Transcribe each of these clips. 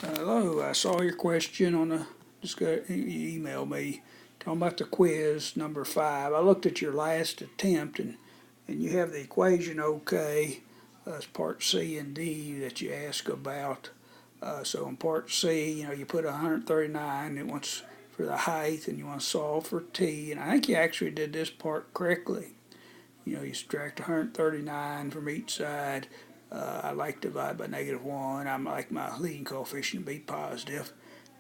Hello, I saw your question on the, you emailed me talking about the quiz number 5. I looked at your last attempt and you have the equation okay. It's part C and D that you ask about. So in part C, you put 139, it wants for the height and you want to solve for T. And I think you actually did this part correctly. You subtract 139 from each side. I like to divide by -1. I like my leading coefficient to be positive.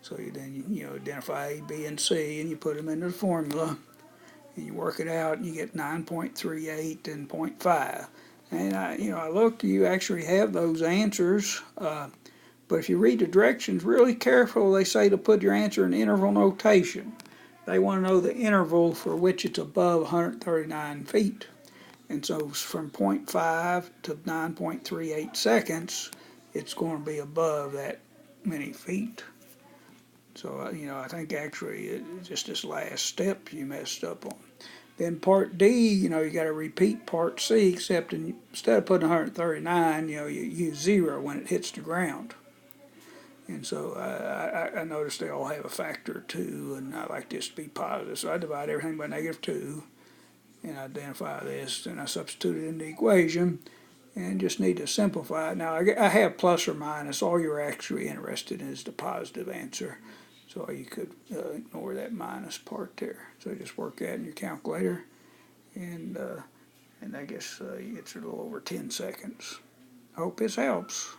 So then you identify A, B, and C, and you put them into the formula, and you work it out, and you get 9.38 and zero point 0.5. And I look, you actually have those answers. But if you read the directions really careful, they say to put your answer in interval notation. They want to know the interval for which it's above 139 feet. And so from 0.5 to 9.38 seconds, it's going to be above that many feet. So, I think actually just this last step you messed up on. Then part D, you got to repeat part C, except instead of putting 139, you use 0 when it hits the ground. And so I noticed they all have a factor of 2, and I like this to be positive. So I divide everything by -2 and identify this, and I substitute it in the equation and just need to simplify it. Now I have plus or minus. All you're actually interested in is the positive answer, so you could ignore that minus part there. So just work that in your calculator, and I guess it's a little over 10 seconds. I hope this helps.